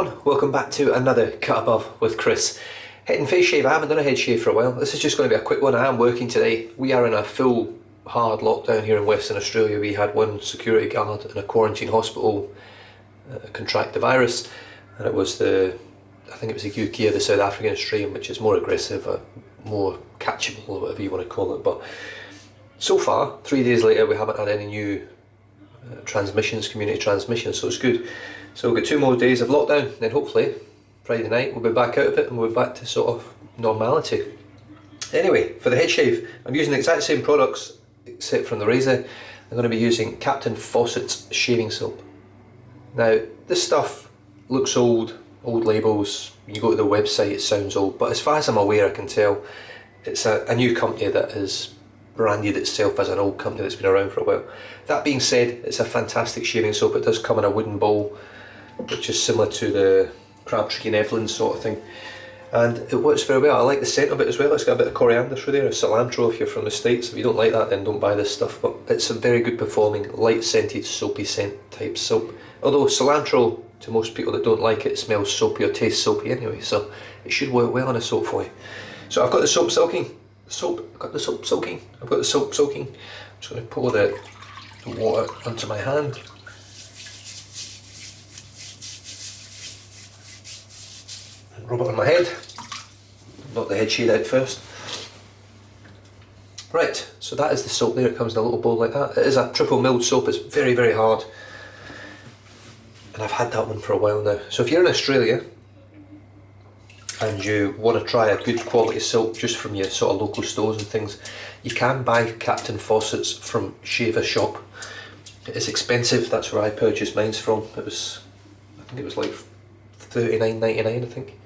everyone, welcome back to another Cut Above with Chris. Head and face shave. I haven't done a head shave for a while. This is just going to be a quick one. I am working today. We are in a full hard lockdown here in Western Australia. We had one security guard in a quarantine hospital contract the virus, and it was I think it was the UK or the South African strain, which is more aggressive, more catchable, or whatever you want to call it. But so far, 3 days later, we haven't had any new community transmissions, so it's good. So we've got 2 more days of lockdown, then hopefully Friday night we'll be back out of it and we'll be back to sort of normality. Anyway, for the head shave, I'm using the exact same products except from the razor. I'm going to be using Captain Fawcetts shaving soap. Now, this stuff looks old labels. When you go to the website it sounds old, but as far as I'm aware, I can tell it's a new company that has branded itself as an old company that's been around for a while. That being said, it's a fantastic shaving soap. It does come in a wooden bowl, which is similar to the Crabtree and Evelyn sort of thing, and it works very well. I like the scent of it as well. It's got a bit of coriander through there, or cilantro if you're from the States. If you don't like that, then don't buy this stuff, but it's a very good performing, light scented, soapy scent type soap. Although cilantro, to most people that don't like it, smells soapy or tastes soapy anyway, so it should work well on a soap for you. So I've got the soap soaking. I've got the soap soaking. I'm just going to pour the water onto my hand. And rub it on my head. Knock the head shade out first. Right, so that is the soap there. It comes in a little bowl like that. It is a triple milled soap. It's very, very hard. And I've had that one for a while now. So if you're in Australia and you want to try a good quality soap just from your sort of local stores and things, you can buy Captain Fawcetts from Shaver Shop. It is expensive. That's where I purchased mine from. I think it was like $39.99, I think.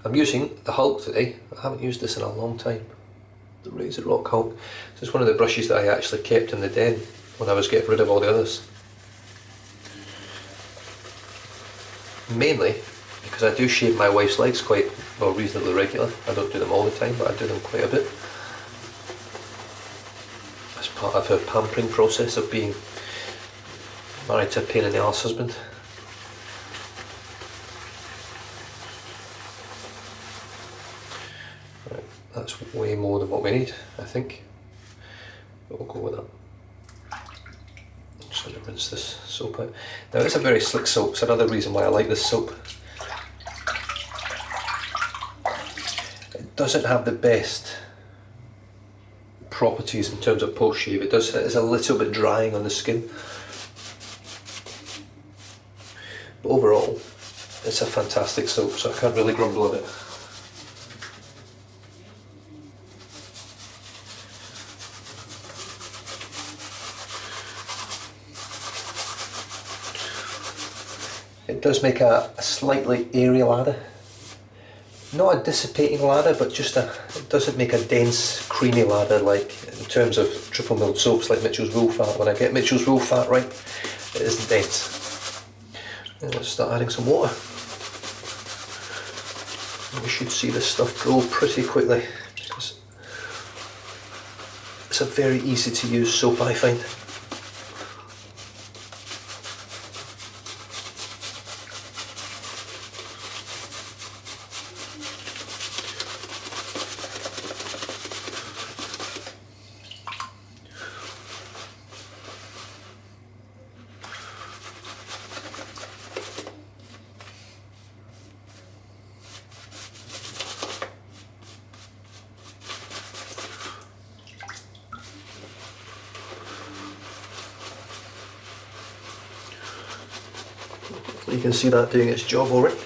I'm using the Hulk today. I haven't used this in a long time. The RazoRock Hulk. This is one of the brushes that I actually kept in the den when I was getting rid of all the others. Mainly because I do shave my wife's legs quite reasonably regular. I don't do them all the time, but I do them quite a bit as part of her pampering process of being married to a pain in the arse husband. Right, that's way more than what we need, I think, but we'll go with that. I'm just going to rinse this soap out. Now, it's a very slick soap. It's another reason why I like this soap. It doesn't have the best properties in terms of post shave. It's a little bit drying on the skin, but overall it's a fantastic soap, so I can't really grumble at it. It does make a slightly airy lather. Not a dissipating lather, but it doesn't make a dense, creamy lather like in terms of triple milled soaps like Mitchell's Wool Fat. When I get Mitchell's Wool Fat right, it isn't dense. And let's start adding some water. And we should see this stuff go pretty quickly, because it's a very easy to use soap, I find. You can see that doing its job already.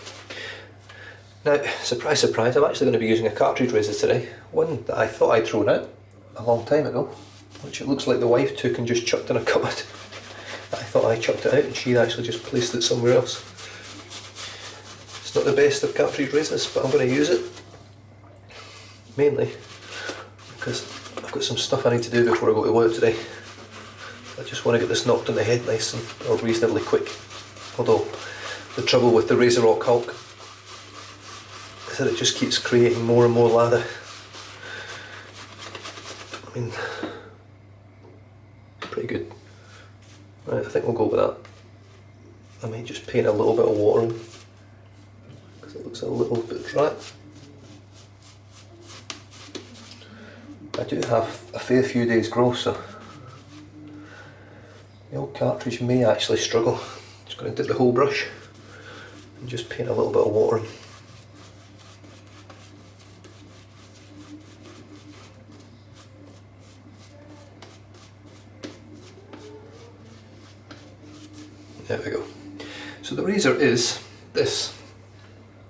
Now, surprise, surprise, I'm actually going to be using a cartridge razor today. One that I thought I'd thrown out a long time ago, which it looks like the wife took and just chucked in a cupboard. I thought I chucked it out and she'd actually just placed it somewhere else. It's not the best of cartridge razors, but I'm going to use it. Mainly because I've got some stuff I need to do before I go to work today. I just want to get this knocked on the head nice or reasonably quick. Although, the trouble with the RazoRock Hulk is that it just keeps creating more and more lather. I mean, pretty good. Right, I think we'll go with that. I might just paint a little bit of water in. looks a little bit dry. I do have a fair few days growth, so the old cartridge may actually struggle. Just going to dip the whole brush and just paint a little bit of water in. There we go. So the razor is this.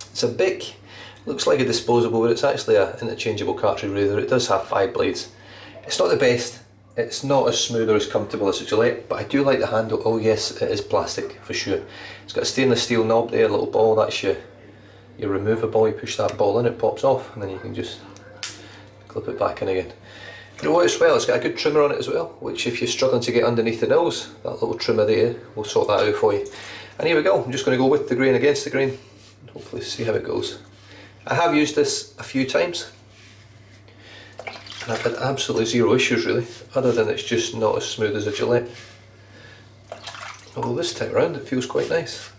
It's a Bic, looks like a disposable, but it's actually an interchangeable cartridge razor. It does have 5 blades. It's not the best, it's not as smooth or as comfortable as a Gillette, but I do like the handle. Oh yes, it is plastic for sure. It's got a stainless steel knob there, a little ball, that's your removable. You push that ball in, it pops off, and then you can just clip it back in again. You know what as well, it's got a good trimmer on it as well, which if you're struggling to get underneath the nose, that little trimmer there will sort that out for you. And here we go, I'm just going to go with the grain against the grain, and hopefully see how it goes. I have used this a few times, and I've had absolutely zero issues really, other than it's just not as smooth as a Gillette. Although this time around it feels quite nice.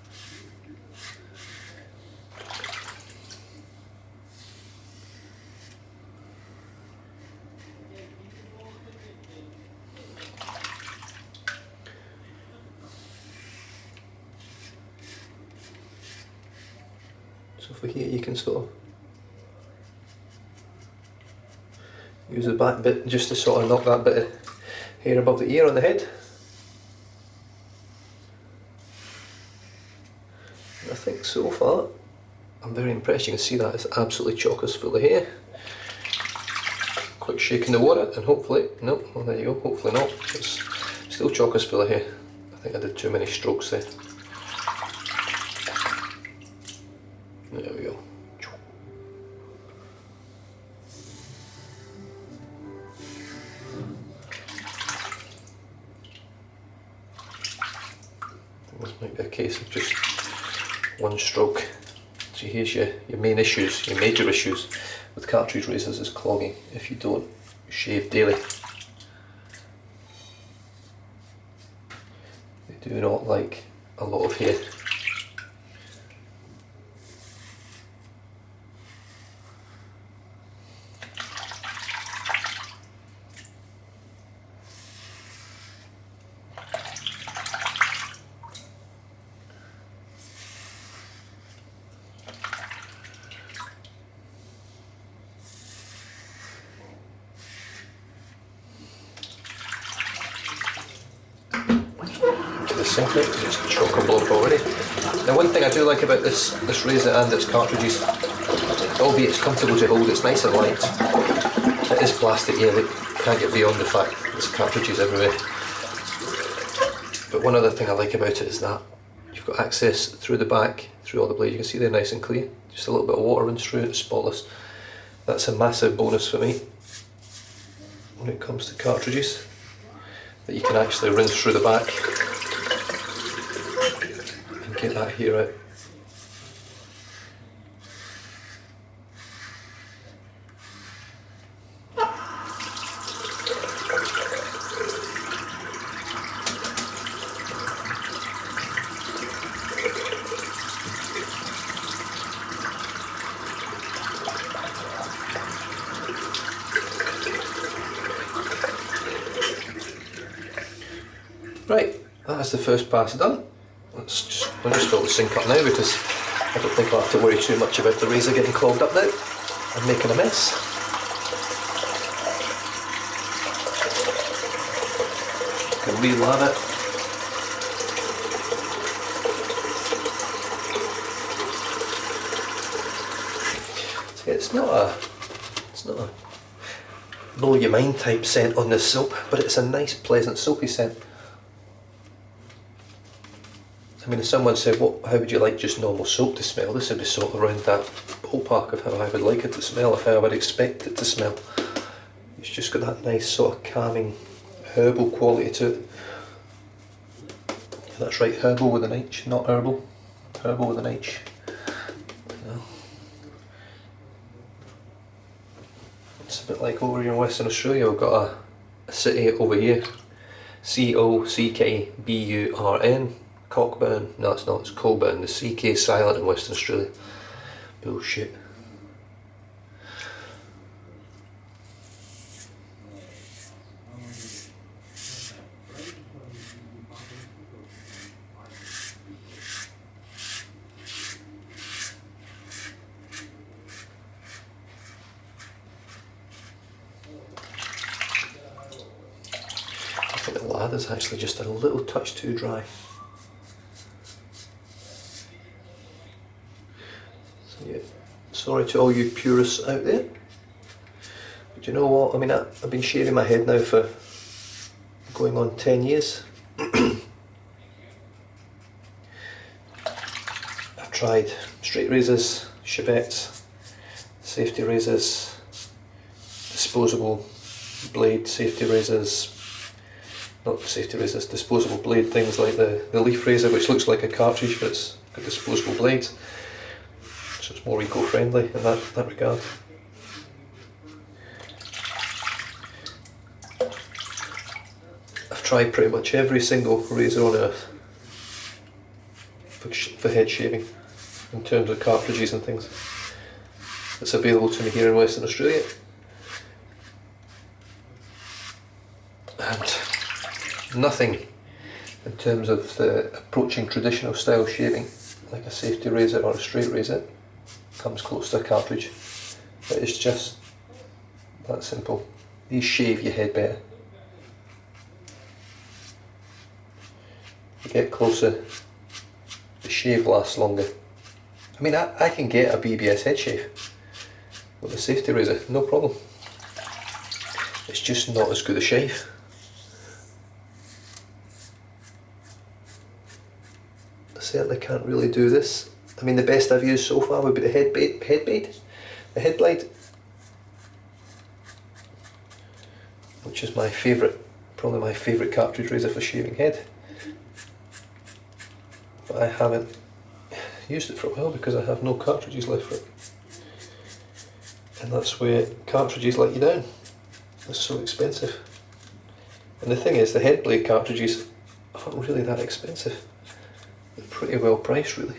So for here you can sort of use the back bit just to sort of knock that bit of hair above the ear on the head. And I think so far I'm very impressed. You can see that it's absolutely chockers full of hair. Quick shake in the water and hopefully, no, well there you go, hopefully not. It's still chockers full of hair. I think I did too many strokes there. There we go. This might be a case of just one stroke. So here's your main issues, your major issues with cartridge razors is clogging if you don't shave daily. They do not like a lot of hair. Sink it because it's chock-a-block already. Now one thing I do like about this razor and its cartridges, albeit it's comfortable to hold, it's nice and light. It is plastic, yeah, you can't get beyond the fact there's cartridges everywhere. But one other thing I like about it is that you've got access through the back, through all the blades. You can see they're nice and clean. Just a little bit of water runs through it, spotless. That's a massive bonus for me when it comes to cartridges, that you can actually rinse through the back. Get that here out. Right, that's the first pass done. I'll just fill the sink up now because I don't think I'll have to worry too much about the razor getting clogged up now and making a mess. You can re-lather it. See, it's not a blow your mind type scent on this soap, but it's a nice pleasant soapy scent. I mean, if someone said, "What? How would you like just normal soap to smell?" This would be sort of around that ballpark of how I would like it to smell, of how I would expect it to smell. It's just got that nice sort of calming herbal quality to it. Yeah, that's right, herbal with an H, not herbal. Herbal with an H. No. It's a bit like over here in Western Australia. We've got a city over here, Cockburn. Cockburn. No, it's not. It's Cockburn. The CK is silent in Western Australia. Bullshit. I think the lather's actually just a little touch too dry. So yeah, sorry to all you purists out there. But you know what, I mean, I've been shaving my head now for going on 10 years. I've tried straight razors, Fawcetts, safety razors, disposable blade safety razors, not safety razors, disposable blade things like the leaf razor, which looks like a cartridge but it's got disposable blades, so it's more eco-friendly in that regard. I've tried pretty much every single razor on earth for head shaving in terms of cartridges and things that's available to me here in Western Australia, and nothing in terms of the approaching traditional style shaving like a safety razor or a straight razor comes close to a cartridge. But it's just that simple. These shave your head better. You get closer, the shave lasts longer. I mean, I can get a BBS head shave with a safety razor, no problem. It's just not as good a shave. I certainly can't really do this. I mean, the best I've used so far would be the head blade, which is my favourite, probably my favourite cartridge razor for shaving head. But I haven't used it for a while because I have no cartridges left for it. And that's where cartridges let you down. They're so expensive. And the thing is, the head blade cartridges aren't really that expensive. They're pretty well priced, really.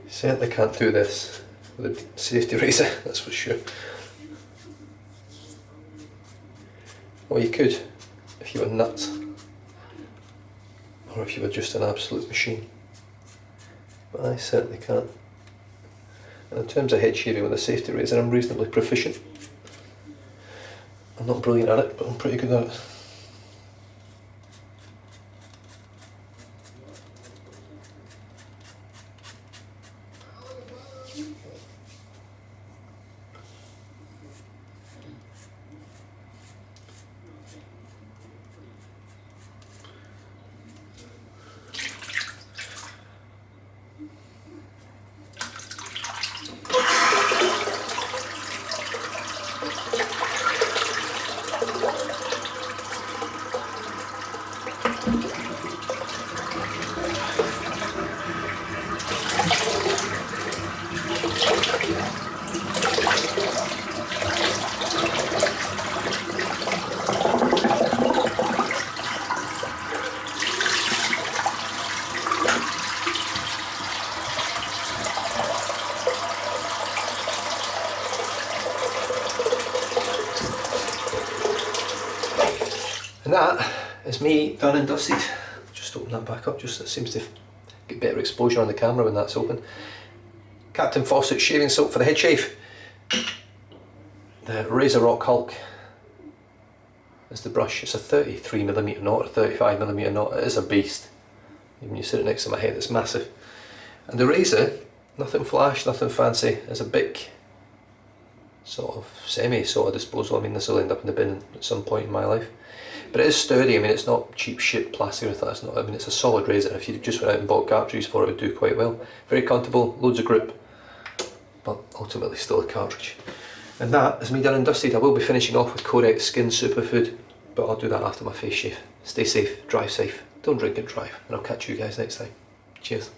Certainly can't do this with a safety razor, that's for sure. Well, you could if you were nuts, or if you were just an absolute machine, but I certainly can't. And in terms of head shaving with a safety razor, I'm reasonably proficient. I'm not brilliant at it, but I'm pretty good at it. And that is me done and dusted. Just open that back up, just it seems to get better exposure on the camera when that's open. Captain Fawcett shaving soap for the head shave. The RazoRock Hulk is the brush. It's a 33mm knot or 35mm knot. It is a beast. Even you sit it next to my head, it's massive. And the razor, nothing flash, nothing fancy, is a Bic sort of disposal. I mean, this will end up in the bin at some point in my life. But it is sturdy. I mean, it's not cheap shit plastic or anything. It's not. I mean, it's a solid razor. If you just went out and bought cartridges for it, it would do quite well. Very comfortable, loads of grip, but ultimately still a cartridge. And that is me done and dusted. I will be finishing off with Codex Skin Superfood, but I'll do that after my face shave. Stay safe, drive safe, don't drink and drive, and I'll catch you guys next time. Cheers.